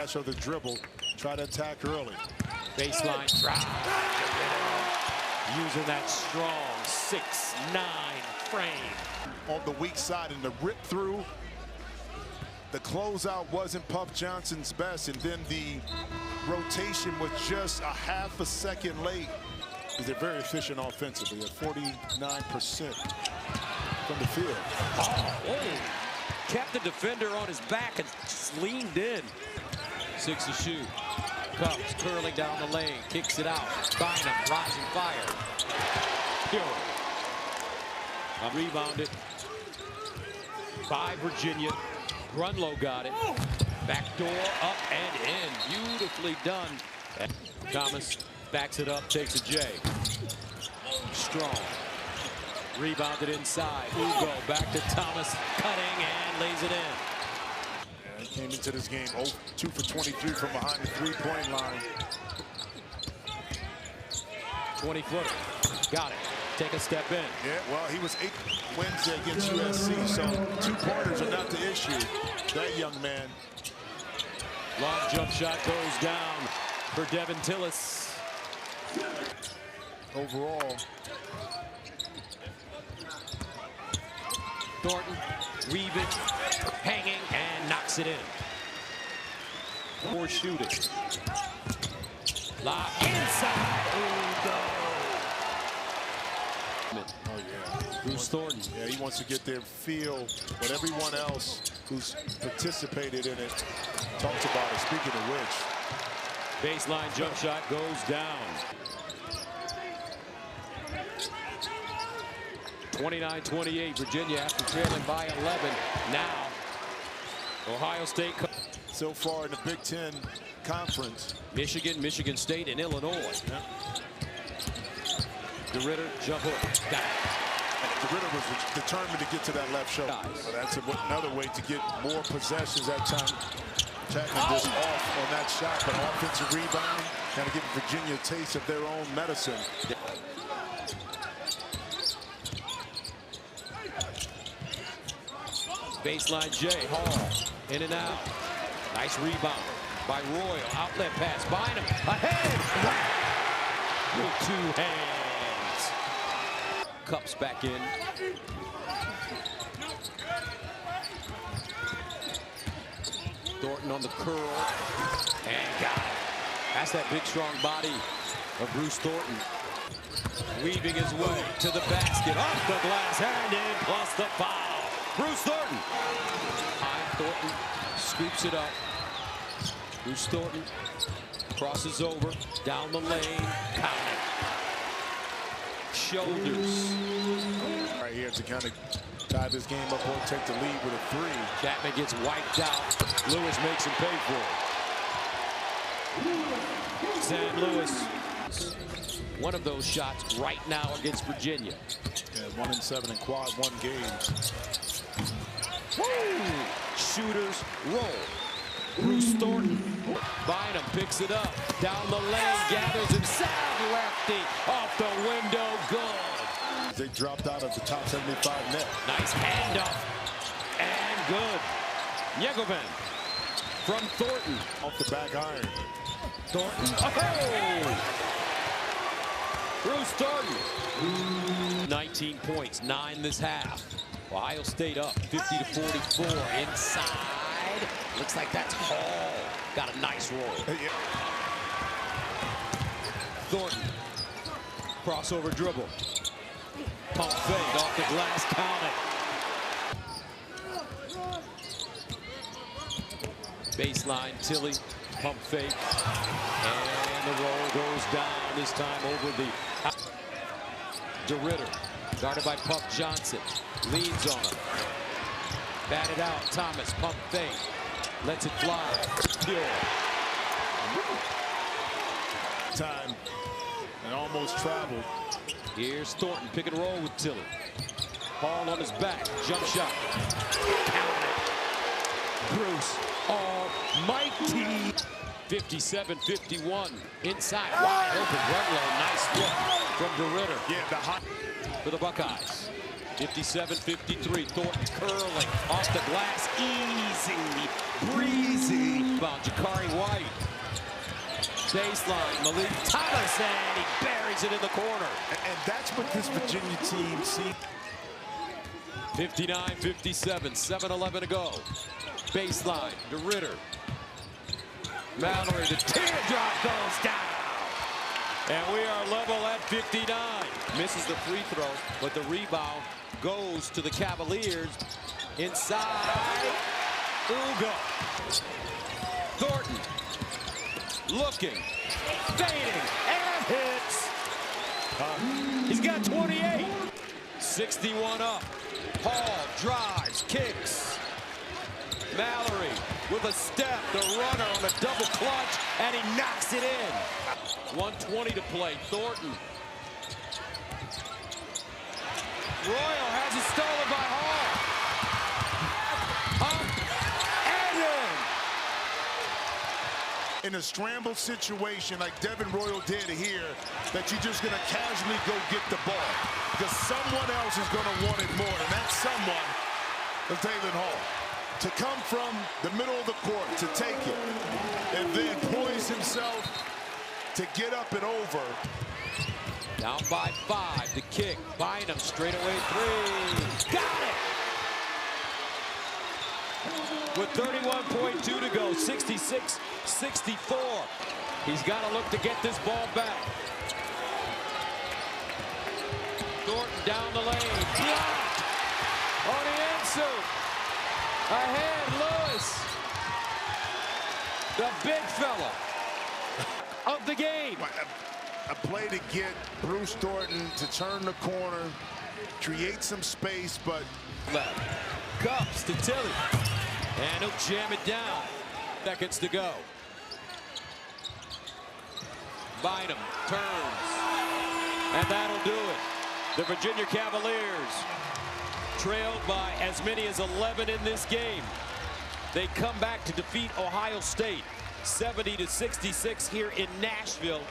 of the dribble, try to attack early. Baseline drive. Using that strong 6'9" frame. On the weak side, and the rip through. The closeout wasn't Puff Johnson's best, and then the rotation was just a half a second late. They're very efficient offensively at 49% from the field. Oh, kept the defender on his back and just leaned in. 6 to shoot. Cubs curling down the lane, kicks it out. Bynum, rising fire. Pure. Rebounded by Virginia. Grunlow got it. Back door up and in. Beautifully done. Thomas backs it up, takes a J. Strong. Rebounded inside. Ugo back to Thomas, cutting and lays it in. And he came into this game 2 for 23 from behind the three-point line. 20-footer. Got it. Take a step in. Yeah, well, he was 8 Wednesday against USC, so 2-pointers are not the issue. That young man. Long jump shot goes down for Devin Tillis. Overall. Thornton weaving, hanging, and knocks it in. 4 shooting. Lob inside. Ugo. Oh, yeah. Bruce Thornton. Yeah, he wants to get their feel, but everyone else who's participated in it talks about it. Speaking of which. Baseline jump shot goes down. 29-28, Virginia after trailing by 11. Now, Ohio State. So far in the Big Ten Conference. Michigan, Michigan State, and Illinois. Yeah. DeRitter, jump hook. Got it. DeRitter was determined to get to that left shoulder. So that's another way to get more possessions that time. Chapman just off on that shot, but offensive rebound. Kind of give Virginia a taste of their own medicine. Baseline J, Hall, in and out. Nice rebound by Royal. Outlet pass, Bynum, ahead. With 2 hands. Cups back in. Thornton on the curl, and got it. That's that big, strong body of Bruce Thornton. Weaving his way to the basket, off the glass, and in, plus the foul. Bruce Thornton. Thornton scoops it up. Bruce Thornton crosses over, down the lane, count it. Shoulders. Right here to kind of tie this game up or take the lead with a 3. Chapman gets wiped out. Lewis makes him pay for it. Sam Lewis. One of those shots right now against Virginia. Yeah, 1-7 in quad 1 games. Woo! Shooters roll. Bruce Thornton. Bynum picks it up. Down the lane, gathers himself. Lefty off the window. Good. They dropped out of the top 75 net. Nice handoff. And good. Yegovan from Thornton. Off the back iron. Thornton. Oh! Bruce Thornton. 19 points, 9 this half. Ohio State up 50-44 inside. Looks like that's Hall. Got a nice roll. Thornton. Crossover dribble. Pump fake off the glass, count it. Baseline, Tilly. Pump fake. And the roll goes down, this time over the DeRitter. Guarded by Puff Johnson. Leans on him. Batted out. Thomas. Pump fake. Lets it fly. Pure. Time. And almost traveled. Here's Thornton. Pick and roll with Tilly. Hall on his back. Jump shot. Count it. Bruce almighty. 57-51. Inside. Wide open. Grunlow. Nice look from DeRitter. Yeah, the hot. For the Buckeyes. 57-53, Thornton curling off the glass, easy, breezy. Jakari White, baseline, Malik Thomas, and he buries it in the corner. And that's what this Virginia team sees. 59-57, 7:11 to go. Baseline to Ritter. Mallory, the teardrop goes down. And we are level at 59. Misses the free throw, but the rebound goes to the Cavaliers. Inside, Ugo. Thornton, looking, fading, and hits. He's got 28. 61 up. Hall drives, kicks. Mallory with a step, the runner on a double clutch, and he knocks it in. 1:20 to play. Thornton. Royal has it stolen by Hall. Up and in. In a scramble situation like Devin Royal did here, that you're just going to casually go get the ball because someone else is going to want it more, and that someone is David Hall. To come from the middle of the court, to take it, and then poise himself to get up and over. Down by 5, the kick, Bynum, straightaway 3, got it! With 31.2 to go, 66-64. He's got to look to get this ball back. Thornton down the lane, blocked on the insert. Ahead, Lewis, the big fella of the game. A play to get Bruce Thornton to turn the corner, create some space, but left. Cups to Tilly, and he'll jam it down. Seconds to go. Bynum turns, and that'll do it. The Virginia Cavaliers, trailed by as many as 11 in this game. They come back to defeat Ohio State 70-66 here in Nashville.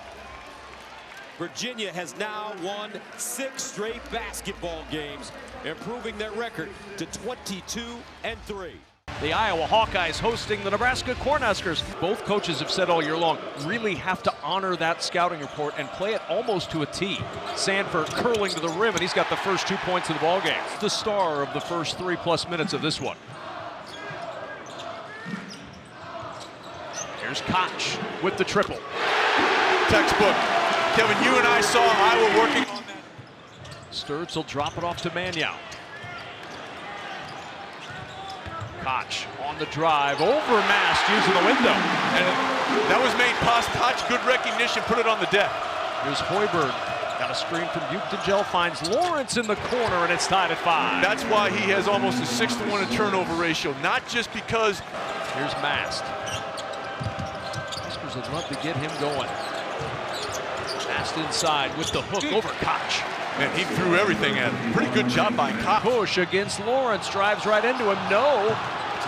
Virginia has now won 6 straight basketball games, improving their record to 22-3. The Iowa Hawkeyes hosting the Nebraska Cornhuskers. Both coaches have said all year long, really have to honor that scouting report and play it almost to a T. Sanford curling to the rim, and he's got the first 2 points of the ball game. The star of the first 3+ minutes of this one. Here's Koch with the triple. Textbook. Kevin, you and I saw Iowa working on that. Sturtz will drop it off to Manyow. Koch on the drive, over Mast using the window. And that was made possible. Koch, good recognition, put it on the deck. Here's Hoiberg, got a screen from Buchtel, finds Lawrence in the corner, and it's tied at 5. That's why he has almost a 6-to-1 in turnover ratio, not just because. Here's Mast. Huskers would love to get him going. Mast inside with the hook over Koch. And he threw everything at him. Pretty good job by Koch. Push against Lawrence, drives right into him. No,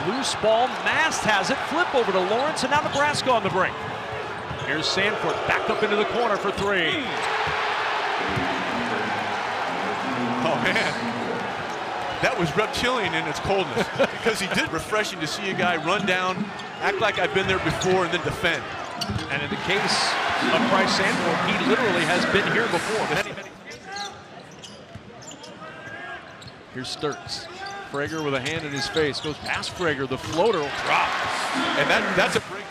loose ball. Mast has it. Flip over to Lawrence, and now Nebraska on the brink. Here's Sanford back up into the corner for 3. Oh man, that was reptilian in its coldness because he did. Refreshing to see a guy run down, act like I've been there before, and then defend. And in the case of Bryce Sanford, he literally has been here before. Here's Sturtz. Frager with a hand in his face. Goes past Frager. The floater will drop. And that's a break.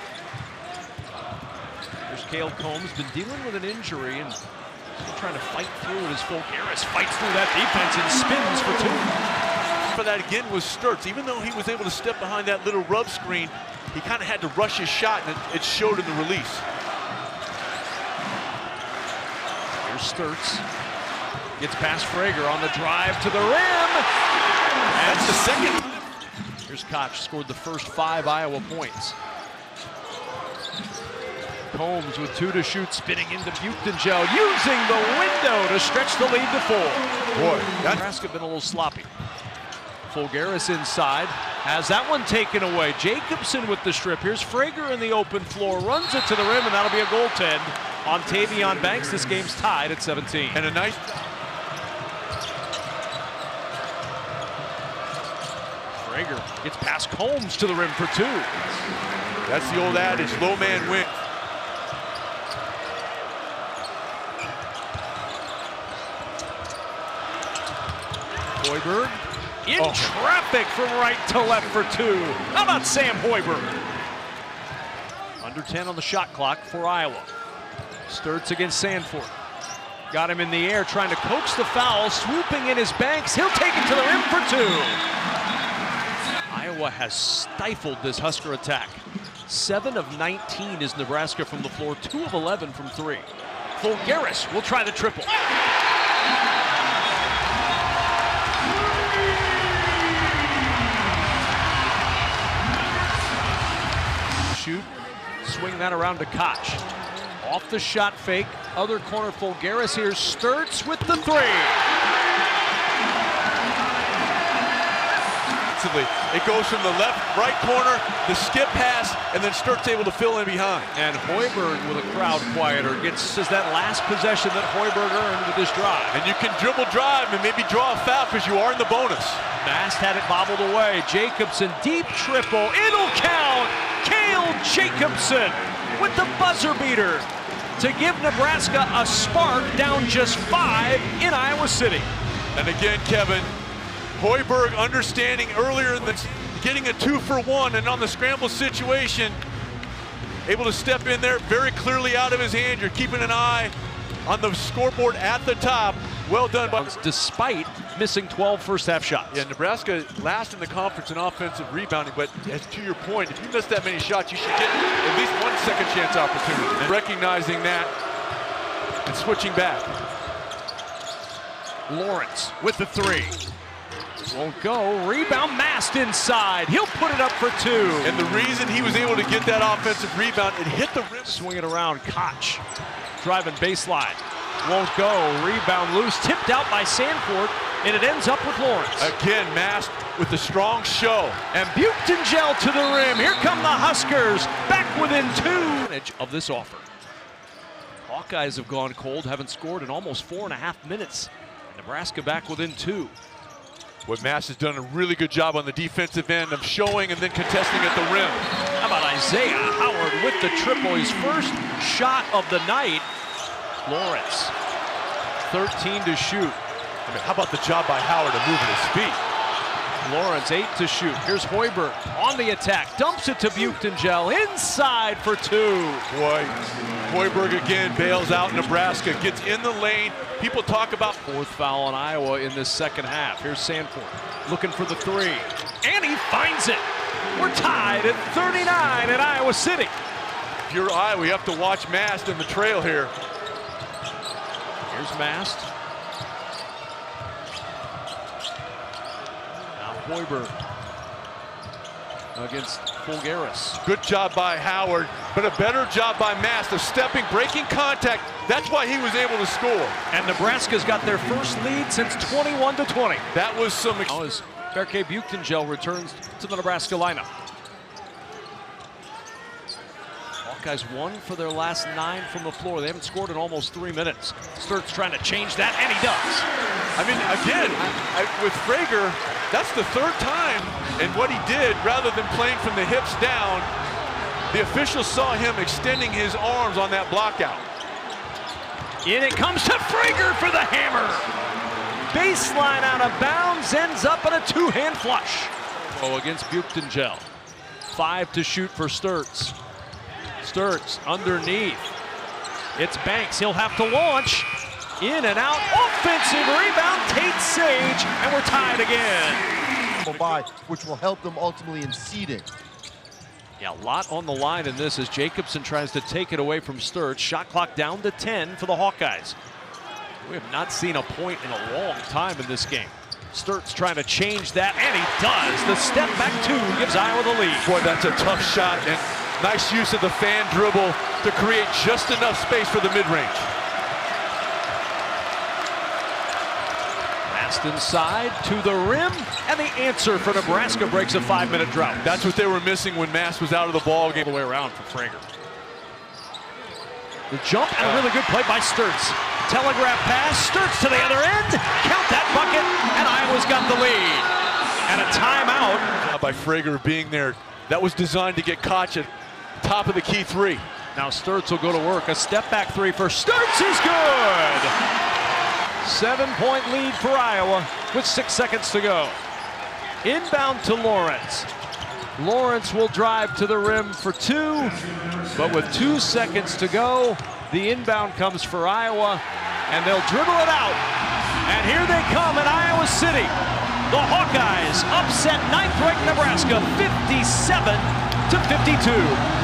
There's Cale Combs. Been dealing with an injury and still trying to fight through it as Fulgaris fights through that defense and spins for 2. For that again was Sturtz. Even though he was able to step behind that little rub screen, he kind of had to rush his shot, and it showed in the release. Here's Sturtz. Gets past Frager on the drive to the rim. That's the second. Here's Koch, scored the first 5 Iowa points. Combs with 2 to shoot, spinning into Buchtel, using the window to stretch the lead to 4. Boy, Nebraska been a little sloppy. Fulgaris inside, has that one taken away. Jacobson with the strip. Here's Frager in the open floor, runs it to the rim, and that'll be a goaltend on Tavion Banks. This game's tied at 17. And a nice. Frager gets past Combs to the rim for two. That's the old adage, low man wins. Hoiberg in traffic from right to left for two. How about Sam Hoiberg? Under 10 on the shot clock for Iowa. Sturtz against Sanford. Got him in the air, trying to coax the foul, swooping in his Banks. He'll take it to the rim for two. Iowa has stifled this Husker attack. 7 of 19 is Nebraska from the floor, 2 of 11 from three. Wolverines will try the triple. Shoot, swing that around to Koch. Off the shot fake, other corner Wolverines here, Sturtz with the three. It goes from the left, right corner, the skip pass, and then Sturtz able to fill in behind. And Hoiberg with a crowd quieter gets that last possession that Hoiberg earned with this drive. And you can dribble drive and maybe draw a foul because you are in the bonus. Mast had it bobbled away. Jacobson, deep triple, it'll count. Cale Jacobson with the buzzer beater to give Nebraska a spark, down just 5 in Iowa City. And again, Kevin, Hoiberg understanding earlier in the getting a 2-for-1, and on the scramble situation, able to step in there very clearly out of his hand. You're keeping an eye on the scoreboard at the top. Well done by... Despite missing 12 first half shots. Yeah, Nebraska last in the conference in offensive rebounding, but as to your point, if you miss that many shots, you should get at least 1 second chance opportunity. And recognizing that and switching back. Lawrence with the three. Won't go. Rebound, Mast inside. He'll put it up for two. And the reason he was able to get that offensive rebound, it hit the rim. Swing it around. Koch driving baseline. Won't go. Rebound loose. Tipped out by Sanford, and it ends up with Lawrence. Again, Mast with the strong show. And Buchtengel to the rim. Here come the Huskers. Back within two. Of this offer. Hawkeyes have gone cold. Haven't scored in almost 4.5 minutes. Nebraska back within two. What Mast has done a really good job on the defensive end of showing and then contesting at the rim. How about Isaiah Howard with the triple? His first shot of the night. Lawrence, 13 to shoot. I mean, how about the job by Howard of moving his feet? Lawrence, 8 to shoot. Here's Hoiberg on the attack. Dumps it to Buchtengel. Inside for two. Boy, Hoiberg again bails out Nebraska. Gets in the lane. People talk about... 4th foul on Iowa in this second half. Here's Sanford looking for the three. And he finds it. We're tied at 39 in Iowa City. If you're Iowa, you have to watch Mast in the trail here. Here's Mast. Hoiberg against Wolverines. Good job by Howard, but a better job by Mast of stepping, breaking contact. That's why he was able to score. And Nebraska's got their first lead since 21-20. That was some... Now as Berke Buchtengel returns to the Nebraska lineup. Hawkeyes 1 for their last 9 from the floor. They haven't scored in almost 3 minutes. Sturtz trying to change that, and he does. I mean, again, with Frager, that's the 3rd time, and what he did, rather than playing from the hips down, the officials saw him extending his arms on that block out. In it comes to Frager for the hammer. Baseline out of bounds, ends up in a 2-hand flush. Oh, against Buchtengel. 5 to shoot for Sturtz. Sturtz underneath. It's Banks. He'll have to launch. In and out. Offensive rebound. Tate Sage. And we're tied again. Which will help them ultimately in seeding. Yeah, a lot on the line in this as Jacobson tries to take it away from Sturtz. Shot clock down to 10 for the Hawkeyes. We have not seen a point in a long time in this game. Sturtz trying to change that, and he does. The step back two gives Iowa the lead. Boy, that's a tough shot, and nice use of the fan dribble to create just enough space for the mid-range. Mast inside to the rim, and the answer for Nebraska breaks a 5-minute drought. That's what they were missing when Mast was out of the ball game. All the way around for Frager. The jump and a really good play by Sturtz. Telegraph pass, Sturtz to the other end. Count that bucket, and Iowa's got the lead. And a timeout. By Frager being there. That was designed to get Koch at top of the key three. Now Sturtz will go to work. A step back three for Sturtz is good. 7-point lead for Iowa with 6 seconds to go. Inbound to Lawrence. Lawrence will drive to the rim for 2, but with 2 seconds to go, the inbound comes for Iowa, and they'll dribble it out. And here they come in Iowa City. The Hawkeyes upset 9th-ranked Nebraska 57-52.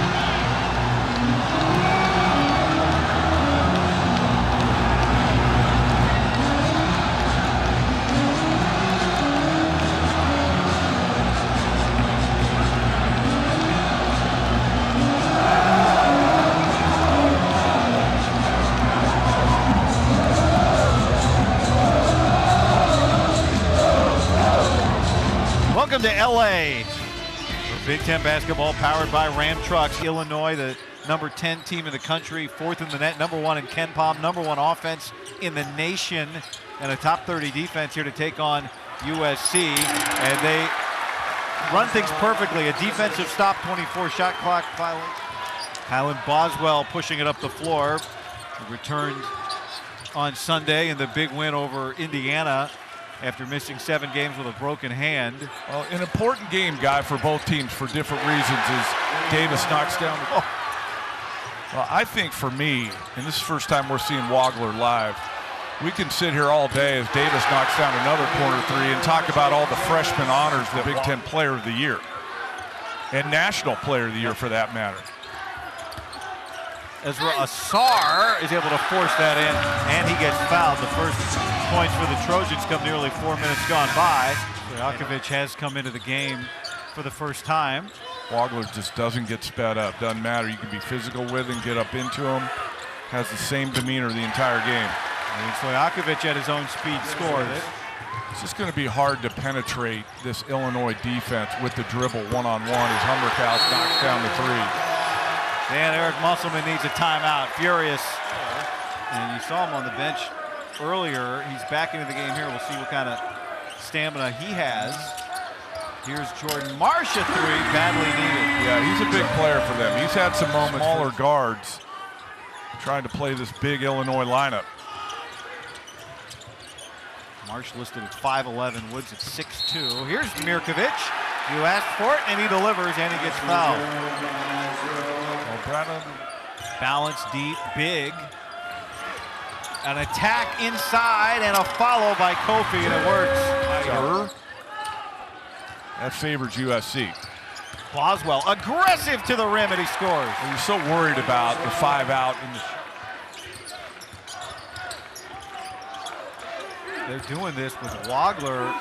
Welcome to LA for Big Ten basketball, powered by Ram Trucks. Illinois, the number 10 team in the country, 4th in the net, number 1 in Ken Palm, number 1 offense in the nation, and a top 30 defense here to take on USC. And they run things perfectly. A defensive stop, 24 shot clock violation. Kylan Boswell pushing it up the floor. He returned on Sunday in the big win over Indiana after missing 7 games with a broken hand. Well, an important game, Guy, for both teams for different reasons is Davis knocks down. Well, I think for me, and this is the first time we're seeing Wagler live, we can sit here all day as Davis knocks down another corner three and talk about all the freshman honors, the Big Ten Player of the Year and National Player of the Year for that matter. Ezra Asar is able to force that in, and he gets fouled. The first points for the Trojans come nearly 4 minutes gone by. Stojakovic has come into the game for the first time. Wagler just doesn't get sped up. Doesn't matter. You can be physical with him, get up into him. Has the same demeanor the entire game. And Stojakovic at his own speed scores. It's just going to be hard to penetrate this Illinois defense with the dribble one-on-one as Humberkaus knocks down the three. Dan Eric Musselman needs a timeout. Furious. And you saw him on the bench earlier. He's back into the game here. We'll see what kind of stamina he has. Here's Jordan Marsh, a three, badly needed. Yeah, he's a big player for them. He's had some moments. Smaller guards trying to play this big Illinois lineup. Marsh listed at 5'11", Woods at 6'2". Here's Mirkovic. You asked for it, and he delivers, and he gets fouled. Well, Brennan. Balance deep, big. An attack inside, and a follow by Kofi, and it works. That favors USC. Boswell, aggressive to the rim, and he scores. Well, you're so worried about the 5 out in the. They're doing this with Wagler,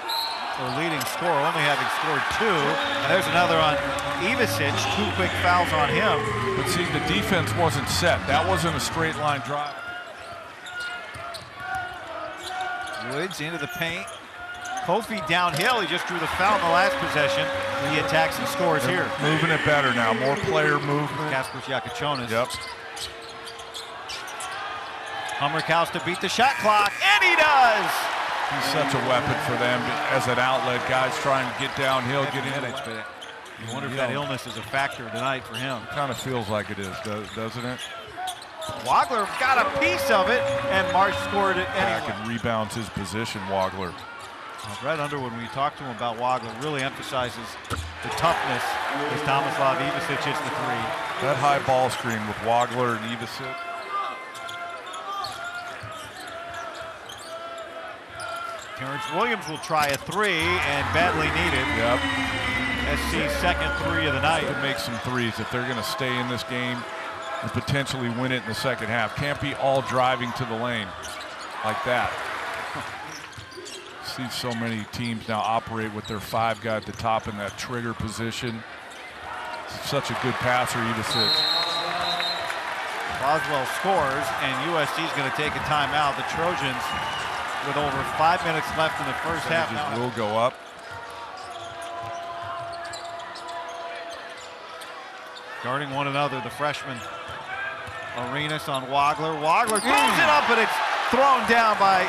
their leading scorer, only having scored 2. And there's another on Ivisic, 2 quick fouls on him. But see, the defense wasn't set. That wasn't a straight line drive. Woods into the paint. Kofi downhill. He just drew the foul in the last possession. He attacks and scores here. Moving it better now. More player movement. Kasper Jakachonis. Yep. Humberkaus to beat the shot clock, and he does! He's such a weapon for them as an outlet. Guys trying to get downhill, get in. You wonder if that illness is a factor tonight for him. It kind of feels like it is, doesn't it? Wagler got a piece of it, and Marsh scored it anyway. Back and rebounds his position, Wagler. Brett Underwood, when we talked to him about Wagler, really emphasizes the toughness as Tomislav Ivisic hits the three. That high ball screen with Wagler and Ivisic. Terrence Williams will try a three, and badly needed. Yep. SC's second three of the night. To make some threes if they're going to stay in this game and potentially win it in the second half. Can't be all driving to the lane like that. See so many teams now operate with their 5 guy at the top in that trigger position. Such a good passer, Ivisic. Boswell scores, and USC's going to take a timeout. The Trojans, with over 5 minutes left in the first half, will go up. Guarding one another, the freshman Arenas on Wagler. Wagler throws it up, and it's thrown down by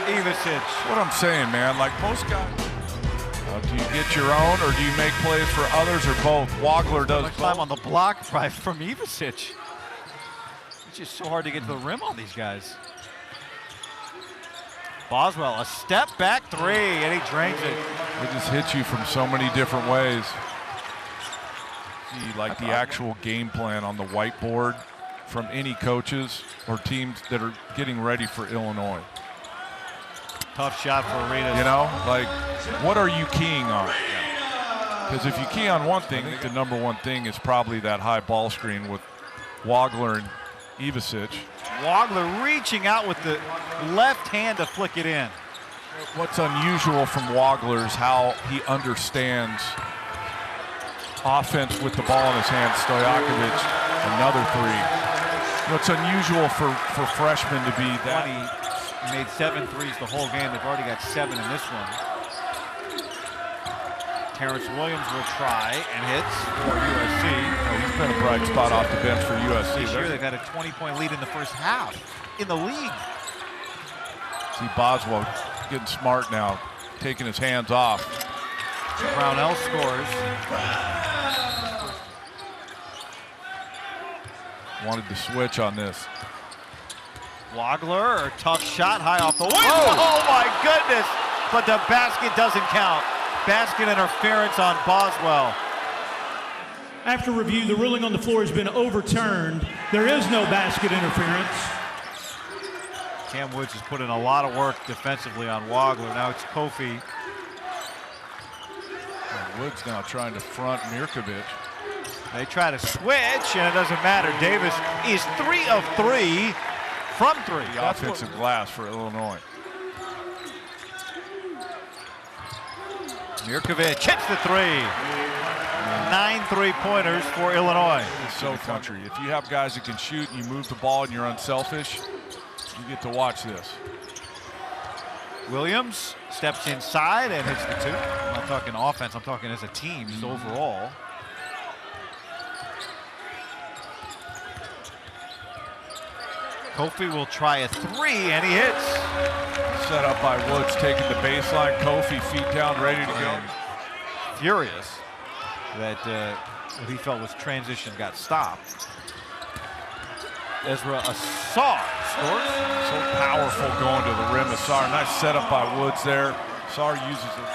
Ivisic. What I'm saying, man, like most guys. Do you get your own, or do you make plays for others, or both? Wagler does Much both. time on the block from Ivicic. It's just so hard to get to the rim on these guys. Boswell, a step back three, and he drains it. It just hits you from so many different ways. See, like the actual game plan on the whiteboard from any coaches or teams that are getting ready for Illinois. Tough shot for Arenas. You know, like, what are you keying on? Because if you key on one thing, I think the number one thing is probably that high ball screen with Wagler and Ivicic. Wagler reaching out with the left hand to flick it in. What's unusual from Wagler is how he understands offense with the ball in his hand. Stojakovic, another three. What's unusual for freshmen to be that. He made 7 threes the whole game. They've already got 7 in this one. Terrence Williams will try and hits for USC. Oh, he's been a bright spot off the bench for USC. This year they've had a 20-point lead in the first half in the league. See Boswell getting smart now, taking his hands off. Brownell scores. Wanted to switch on this. Wagler, tough shot, high off the wing. Oh my goodness! But the basket doesn't count. Basket interference on Boswell. After review, the ruling on the floor has been overturned. There is no basket interference. Cam Woods has put in a lot of work defensively on Wagler. Now it's Kofi. And Woods now trying to front Mirkovic. They try to switch, and it doesn't matter. Davis is 3 of 3 from 3. The offensive glass for Illinois. Mirkovic hits the 3. 9 3-pointers for Illinois. It's so country. If you have guys that can shoot and you move the ball and you're unselfish, you get to watch this. Williams steps inside and hits the 2. I'm not talking offense, I'm talking as a team, just overall. Kofi will try a 3, and he hits. Set up by Woods, taking the baseline. Kofi feet down, ready to go. Furious that what he felt was transition got stopped. Ezra Assar scores. So powerful going to the rim. Assar, nice setup by Woods there. Assar uses it.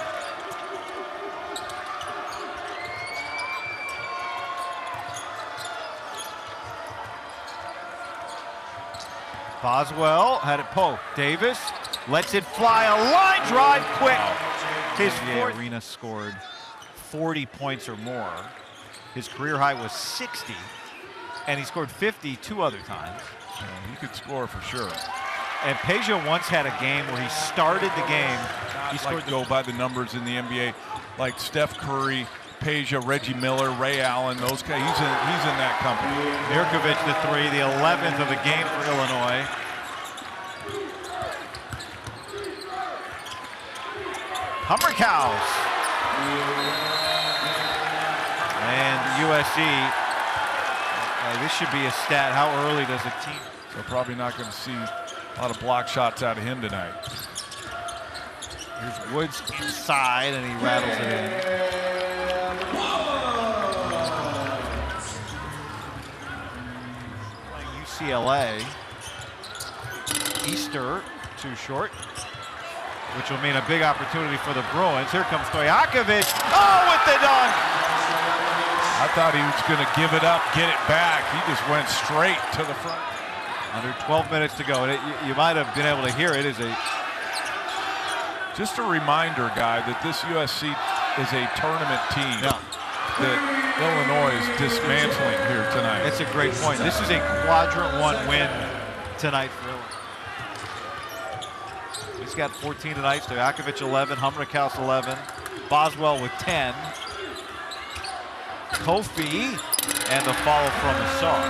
Boswell had it poked. Davis lets it fly. A line drive quick. His Arena scored 40 points or more. His career high was 60, and he scored 50 2 other times. He could score for sure. And Peja once had a game where he started the game. He scored go by the numbers in the NBA, like Steph Curry, Peja, Reggie Miller, Ray Allen, those guys. He's in that company. Mirkovic the 3, the 11th of the game for Illinois. Hummerkaus. And USC, this should be a stat. How early does a team? So probably not going to see a lot of block shots out of him tonight. Here's Woods inside, and he rattles it in. UCLA. Easter, too short, which will mean a big opportunity for the Bruins. Here comes Stojakovic. Oh, with the dunk! I thought he was going to give it up, get it back. He just went straight to the front. Under 12 minutes to go, and you might have been able to hear it. Just a reminder, Guy, that this USC is a tournament team that Illinois is dismantling here tonight. That's a great point. This is a quadrant 1 win tonight for Illinois. He's got 14 tonight. Stojakovic 11, Hummerkaus 11, Boswell with 10. Kofi and the follow from Assar.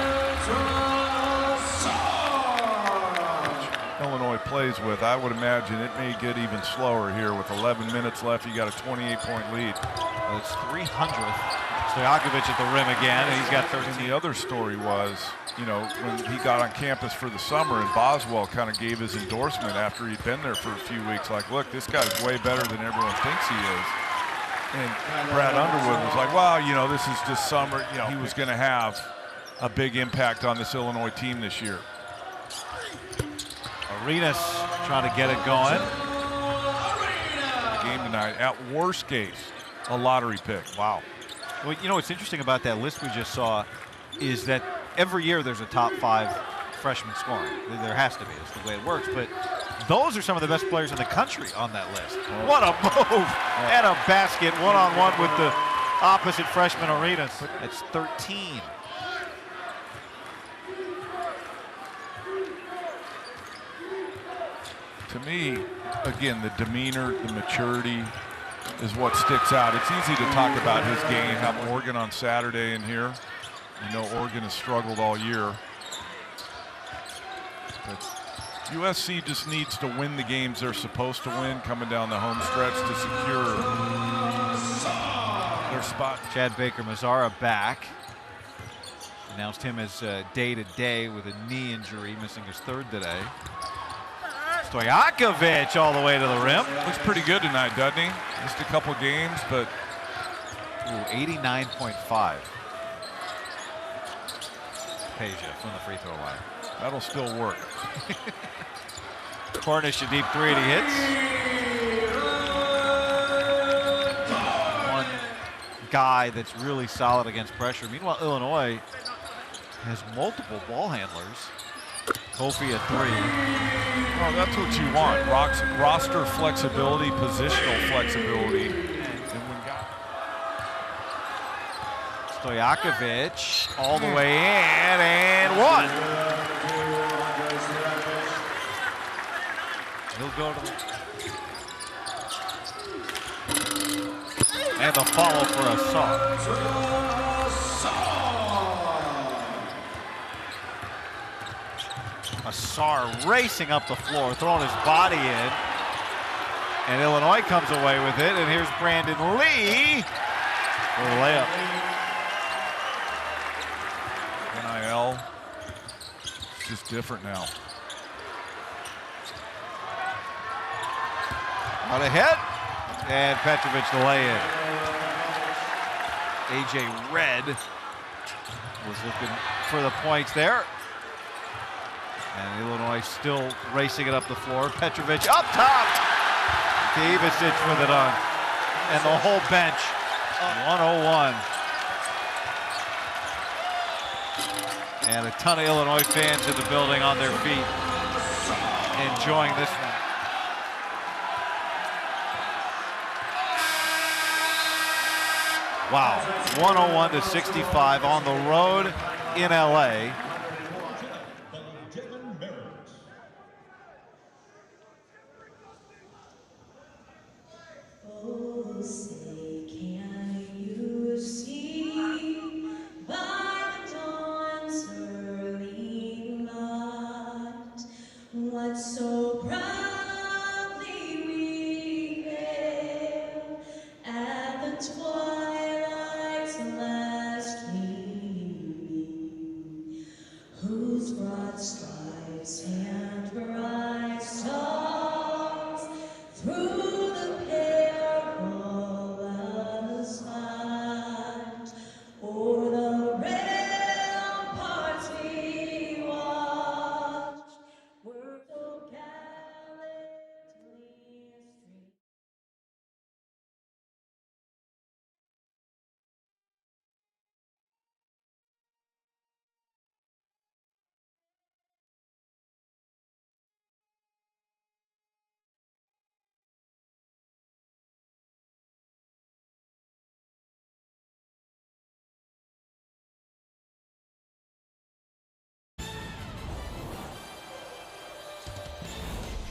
Illinois plays with, I would imagine it may get even slower here with 11 minutes left. You got a 28-point lead. It's 300th. Stojakovic at the rim again, and he's got 13. And the other story was, you know, when he got on campus for the summer and Boswell kind of gave his endorsement after he'd been there for a few weeks, like, look, this guy's way better than everyone thinks he is. And Brad Underwood was like, well, you know, this is just summer. You know, he was going to have a big impact on this Illinois team this year. Arenas trying to get it going. Game tonight, at worst case, a lottery pick. Wow. Well, you know what's interesting about that list we just saw is that every year there's a top 5 freshman scoring. There has to be. That's the way it works. But those are some of the best players in the country on that list. What a move! And a basket one-on-one with the opposite freshman Arenas. That's 13. To me, again, the demeanor, the maturity is what sticks out. It's easy to talk about his game, have Oregon on Saturday in here. You know Oregon has struggled all year. But USC just needs to win the games they're supposed to win coming down the home stretch to secure their spot. Chad Baker-Mazara back. Announced him as day-to-day with a knee injury, missing his 3rd today. Stojakovic all the way to the rim. Looks pretty good tonight, doesn't he? Just a couple games, but 89.5. Peja from the free throw line. That'll still work. Cornish a deep 3 and he hits. One guy that's really solid against pressure. Meanwhile, Illinois has multiple ball handlers. Kofi a 3. Well, that's what you want. Roster flexibility, positional flexibility. And when Stojakovic all the way in and 1. He'll go to the... And the follow for Assar. Assar racing up the floor, throwing his body in. And Illinois comes away with it. And here's Brandon Lee for the layup. NIL, it's just different now. Out ahead. And Petrovic the lay-in. AJ Red was looking for the points there. And Illinois still racing it up the floor. Petrovic up top. Davicic with it on. And the whole bench. 101. And a ton of Illinois fans in the building on their feet. Enjoying this one. Wow. 101 to 65 on the road in LA.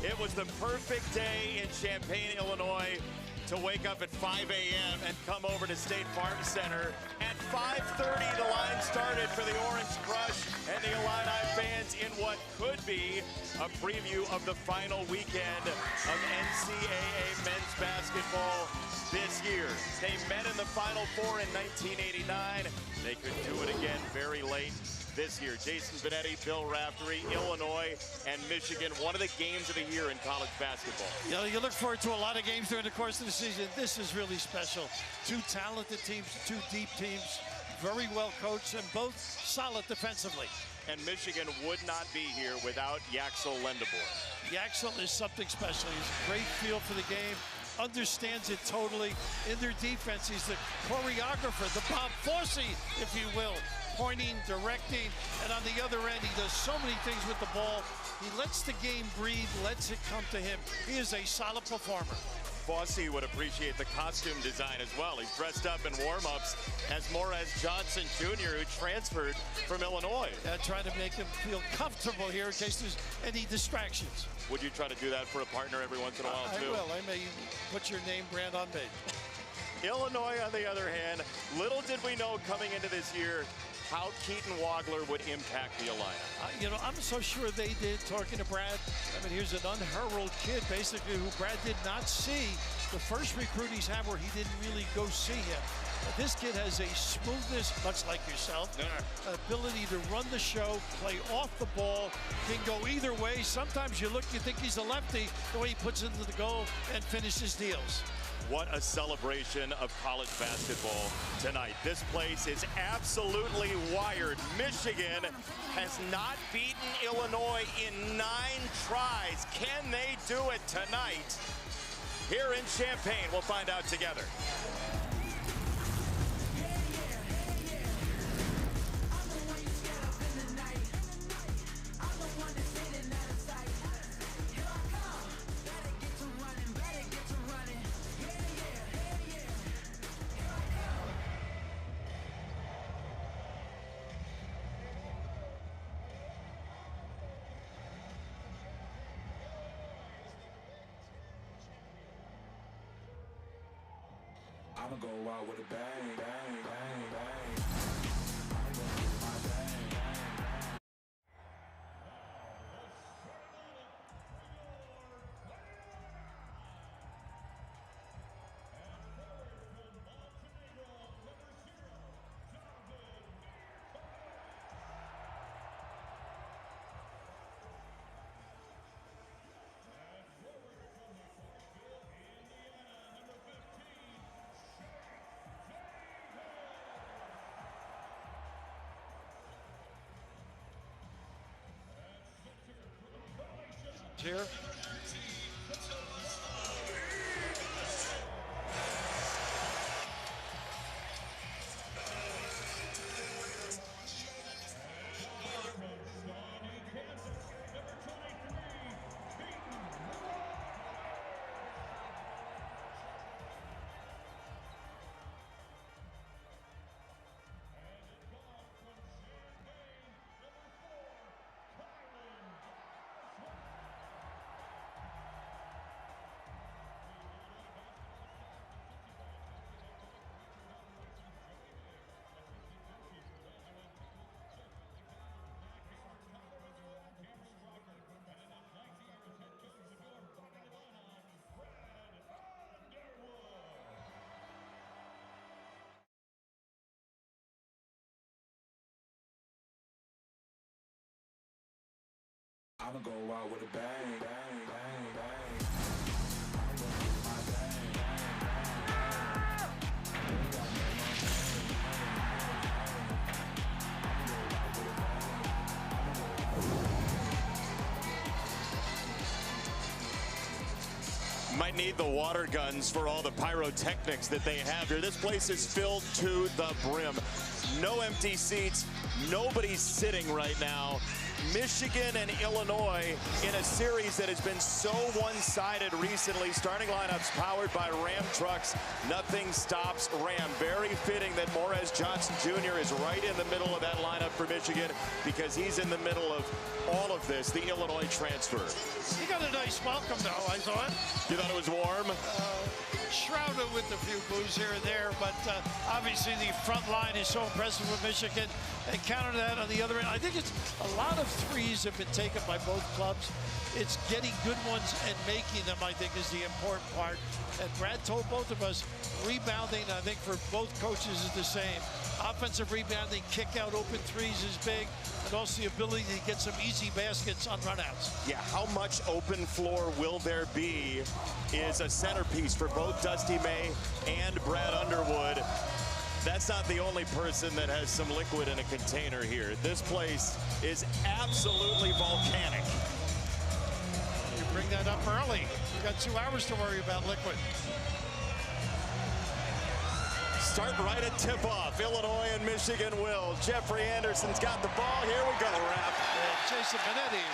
It was the perfect day in Champaign, Illinois to wake up at 5 a.m. and come over to State Farm Center. At 5:30, the line started for the Orange Crush and the Illini fans in what could be a preview of the final weekend of NCAA men's basketball this year. They met in the Final Four in 1989. They could do it again very late this year. Jason Benetti, Bill Raftery, Illinois, and Michigan. One of the games of the year in college basketball. You know, you look forward to a lot of games during the course of the season. This is really special. Two talented teams, two deep teams, very well coached, and both solid defensively. And Michigan would not be here without Yaxel Lendeboer. Yaxel is something special. He's a great feel for the game, understands it totally. In their defense, he's the choreographer, the Bob Fosse, if you will, pointing, directing, and on the other end, he does so many things with the ball. He lets the game breathe, lets it come to him. He is a solid performer. Fosse would appreciate the costume design as well. He's dressed up in warm-ups as Morez Johnson Jr., who transferred from Illinois. Trying to make him feel comfortable here in case there's any distractions. Would you try to do that for a partner every once in a while, too? I will. I may put your name brand on me. Illinois, on the other hand, little did we know coming into this year how Keaton Wagler would impact the Illini. You know, I'm so sure they did, talking to Brad. I mean, here's an unheralded kid, basically, who Brad did not see. The first recruit he's had where he didn't really go see him. But this kid has a smoothness, much like yourself, ability to run the show, play off the ball, can go either way. Sometimes you look, you think he's a lefty, the way he puts it into the goal and finishes deals. What a celebration of college basketball tonight. This place is absolutely wired. Michigan has not beaten Illinois in 9 tries. Can they do it tonight? Here in Champaign, we'll find out together. I'ma go out with a bang, bang, bang, bang. Here. I'ma go out with a bang, bang, bang, bang. Might need the water guns for all the pyrotechnics that they have here. This place is filled to the brim. No empty seats. Nobody's sitting right now. Michigan and Illinois in a series that has been so one-sided recently. Starting lineups powered by Ram trucks. Nothing stops Ram. Very fitting that Morez Johnson Jr. is right in the middle of that lineup for Michigan because he's in the middle of all of this, the Illinois transfer. He got a nice welcome, though, I thought. You thought it was warm? Shrouded with a few boos here and there, but obviously the front line is so impressive with Michigan. And counter that on the other end, I think it's a lot of threes have been taken by both clubs. It's getting good ones and making them, I think, is the important part. And Brad told both of us, rebounding, I think, for both coaches is the same. Offensive rebounding, kick out, open threes is big, and also the ability to get some easy baskets on runouts. Yeah, how much open floor will there be is a centerpiece for both Dusty May and Brad Underwood. That's not the only person that has some liquid in a container here. This place is absolutely volcanic. You bring that up early. You got 2 hours to worry about liquid. Start right at tip-off. Illinois and Michigan will. Jeffrey Anderson's got the ball. Here we go, Rap. Jason Benetti.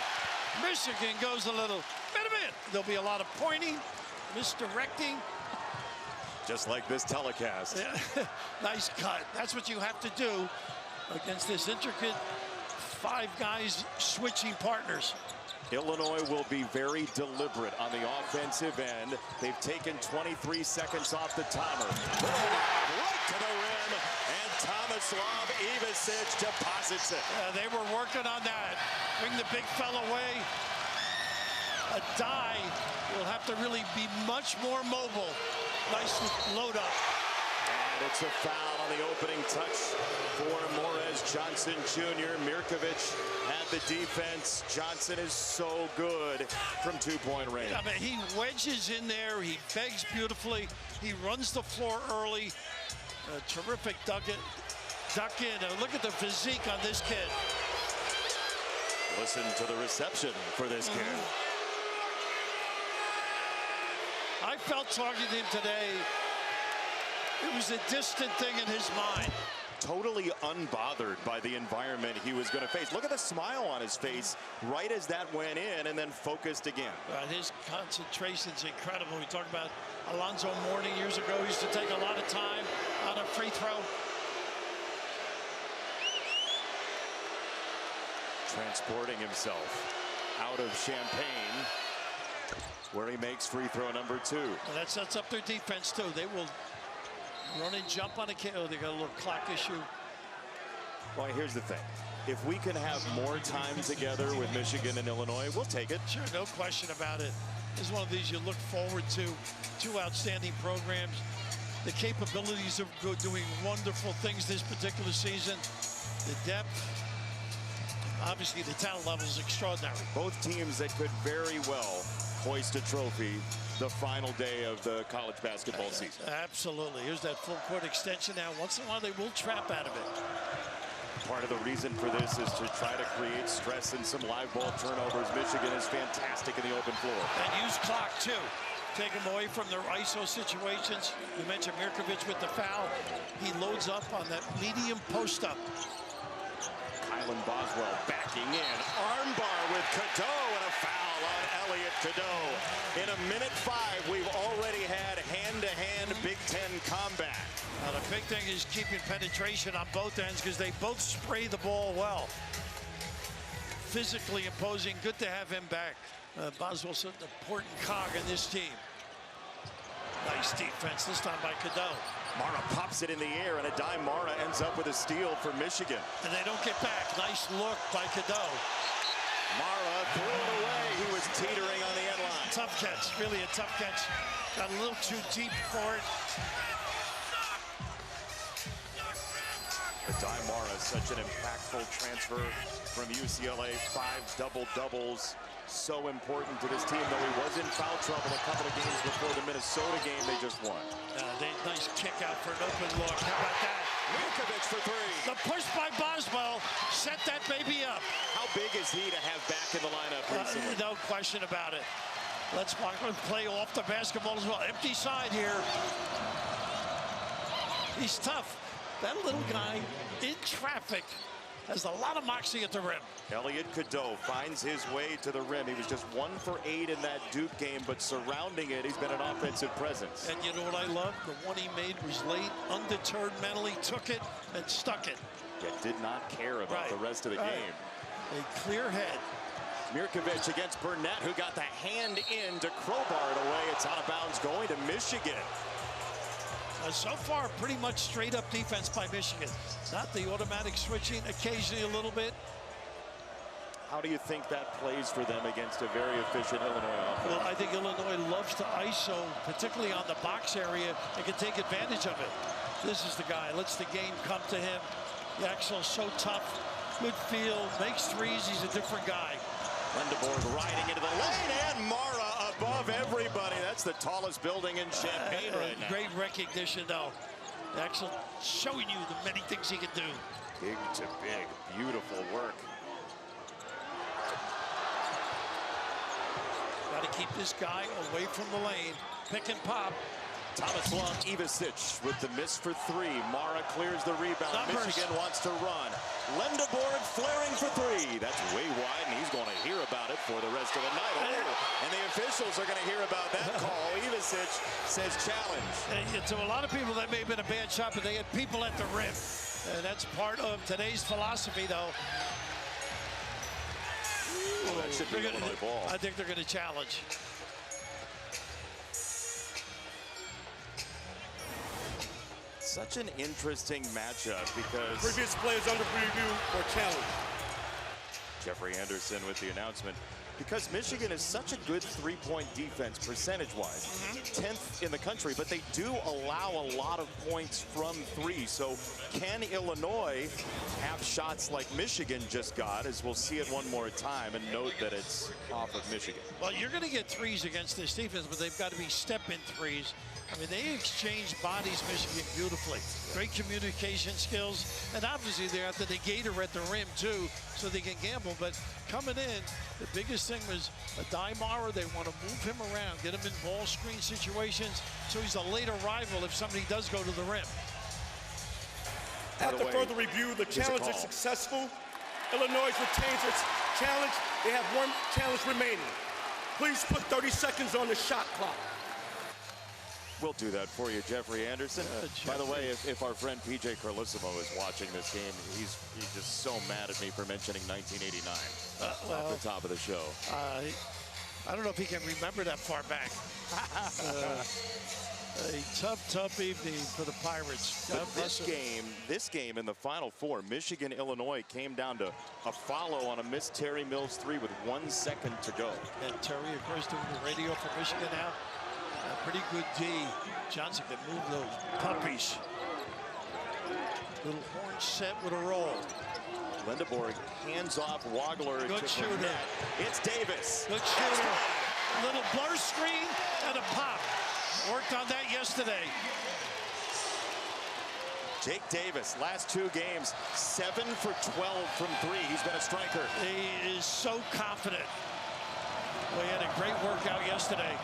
Michigan goes a little bit. There'll be a lot of pointing, misdirecting. Just like this telecast. Yeah. Nice cut. That's what you have to do against this intricate 5 guys switching partners. Illinois will be very deliberate on the offensive end. They've taken 23 seconds off the timer. Right to the rim, and Tomislav Ivicic deposits it. They were working on that. Bring the big fella away. A die will have to really be much more mobile. Nice load up. And it's a foul on the opening touch for Morez Johnson Jr. Mirkovic had the defense. Johnson is so good from 2-point range. Yeah, but he wedges in there. He begs beautifully. He runs the floor early. A terrific duck in. Look at the physique on this kid. Listen to the reception for this kid. I felt talking to him today, it was a distant thing in his mind. Totally unbothered by the environment he was going to face. Look at the smile on his face right as that went in, and then focused again. His concentration's incredible. We talked about Alonzo Mourning years ago. He used to take a lot of time on a free throw. Transporting himself out of Champaign, where he makes free throw number 2. And that sets up their defense, too. They will run and jump on a kick. Oh, they got a little clock issue. Well, here's the thing. If we can have more time together with Michigan and Illinois, we'll take it. Sure, no question about it. This is one of these you look forward to. 2 outstanding programs. The capabilities of doing wonderful things this particular season. The depth. Obviously, the talent level is extraordinary. Both teams that could very well hoist a trophy the final day of the college basketball season. Absolutely. Here's that full court extension now. Once in a while, they will trap out of it. Part of the reason for this is to try to create stress and some live ball turnovers. Michigan is fantastic in the open floor. And use clock, too. Take them away from their ISO situations. You mentioned Mirkovic with the foul. He loads up on that medium post-up. Kylan Boswell backing in. Armbar with Cadeau, and a foul on Elliot Cadeau. In 1:05, we've already had hand-to-hand Big Ten combat. Now, the big thing is keeping penetration on both ends because they both spray the ball well. Physically imposing. Good to have him back. Boswell's an important cog in this team. Nice defense, this time by Cadeau. Mara pops it in the air, and Adai Mara ends up with a steal for Michigan. And they don't get back. Nice look by Cadeau. Mara threw it away. He was teetering on the end line. Tough catch, really a tough catch. Got a little too deep for it. Adai Mara, such an impactful transfer from UCLA. 5 double-doubles. So important to this team, though he was in foul trouble a couple of games before the Minnesota game they just won. Nice kick out for an open look. How about that? Mirkovic for 3. The push by Boswell set that baby up. How big is he to have back in the lineup recently? No question about it. Let's watch him play off the basketball as well. Empty side here. He's tough. That little guy in traffic has a lot of moxie at the rim. Elliot Cadeau finds his way to the rim. He was just 1 for 8 in that Duke game, but surrounding it, he's been an offensive presence. And you know what I love? The one he made was late, undeterred mentally, took it and stuck it. Yet did not care about the rest of the game. A clear head. Mirkovic against Burnett, who got the hand in to crowbar it away. It's out of bounds going to Michigan. So far, pretty much straight up defense by Michigan. Not the automatic switching, occasionally a little bit. How do you think that plays for them against a very efficient Illinois offense? Well, I think Illinois loves to ISO, particularly on the box area, and can take advantage of it. This is the guy. Lets the game come to him. Yaxel's so tough. Good feel. Makes threes. He's a different guy. Lindeborg riding into the lane, and Mara above everybody. That's the tallest building in Champaign right now. Great recognition, though. Yaxel showing you the many things he can do. Big to big. Beautiful work. Got to keep this guy away from the lane. Pick and pop. Thomas Long, Ivasic with the miss for three. Mara clears the rebound. Numbers. Michigan wants to run. Lindeborg flaring for three. That's way wide, and he's going to hear about it for the rest of the night. Oh, and the officials are going to hear about that call. Ivasic says challenge. And to a lot of people, that may have been a bad shot, but they had people at the rim. And that's part of today's philosophy, though. Well, that should be Illinois ball. I think they're going to challenge. Such an interesting matchup because previous players under review for challenge. Jeffrey Anderson with the announcement. Because Michigan is such a good three-point defense percentage-wise, 10th in the country, but they do allow a lot of points from three. So can Illinois have shots like Michigan just got, as we'll see it one more time, and note that it's off of Michigan? Well, you're going to get threes against this defense, but they've got to be step-in threes. I mean, they exchange bodies, Michigan, beautifully. Great communication skills, and obviously they're at the negator at the rim, too, so they can gamble. But coming in, the biggest thing was a Mara. They want to move him around, get him in ball screen situations, so he's a late arrival if somebody does go to the rim. After further review, the challenge is successful. Illinois retains its challenge. They have one challenge remaining. Please put 30 seconds on the shot clock. We'll do that for you, Jeffrey Anderson. By the way, if our friend PJ Carlissimo is watching this game, he's just so mad at me for mentioning 1989 off the top of the show. I don't know if he can remember that far back. A tough evening for the Pirates. But this game in the Final Four, Michigan, Illinois came down to a follow on a missed Terry Mills three with 1 second to go. And Terry, of course, doing the radio for Michigan now. Pretty good D. Johnson can move those puppies. Little horn set with a roll. Lindeborg hands off Wagler. Good shooter. It's Davis. Good shooter. Little blur screen and a pop. Worked on that yesterday. Jake Davis, last 2 games, 7 for 12 from three. He's been a striker. He is so confident. Well, he had a great workout yesterday.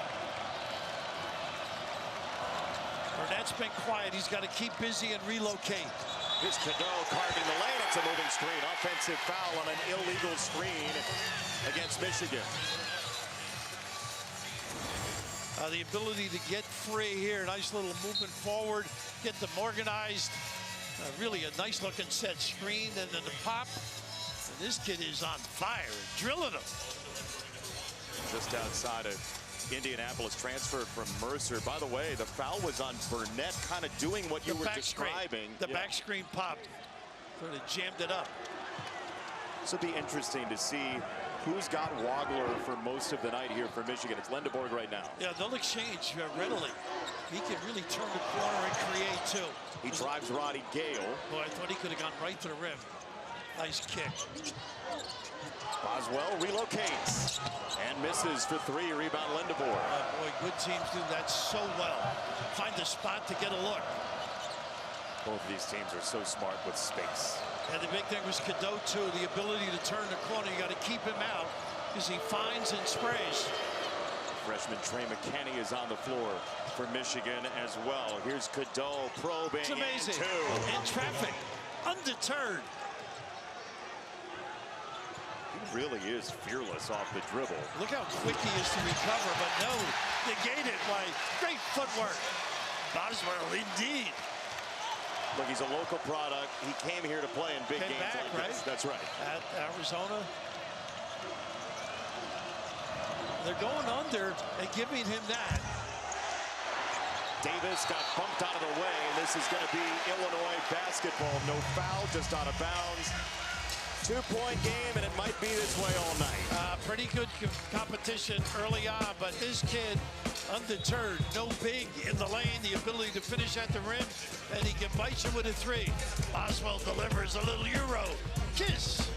Burnett's been quiet. He's got to keep busy and relocate. Here's Cadeau carving the lane. It's a moving screen. Offensive foul on an illegal screen against Michigan. The ability to get free here. Nice little movement forward. Get them organized. Really a nice looking set screen. And then the pop. And this kid is on fire. Drilling them. Just outside of Indianapolis, transfer from Mercer. By the way, the foul was on Burnett, kind of doing what you were describing. The back screen popped. Sort of jammed it up. This will be interesting to see who's got Wagler for most of the night here for Michigan. It's Lindeborg right now. Yeah, they'll exchange readily. He can really turn the corner and create, too. He drives Roddy Gale. Boy, I thought he could have gone right to the rim. Nice kick. Boswell relocates and misses for three. Rebound Lindeborg. Boy, good teams do that so well. Find a spot to get a look. Both of these teams are so smart with space. And the big thing was Cadeau, too. The ability to turn the corner. You got to keep him out because he finds and sprays. Freshman Trey McKinney is on the floor for Michigan as well. Here's Cadeau probing. It's amazing. In traffic. Undeterred. He really is fearless off the dribble. Look how quick he is to recover, but no, negated by great footwork. Boswell, indeed. Look, he's a local product. He came here to play in big games like this. That's right. At Arizona. They're going under and giving him that. Davis got bumped out of the way, and this is going to be Illinois basketball. No foul, just out of bounds. 2-point game, and it might be be this way all night. Pretty good competition early on, but this kid, undeterred, no big in the lane, the ability to finish at the rim, and he can bite you with a three. Boswell delivers a little Euro. Kiss.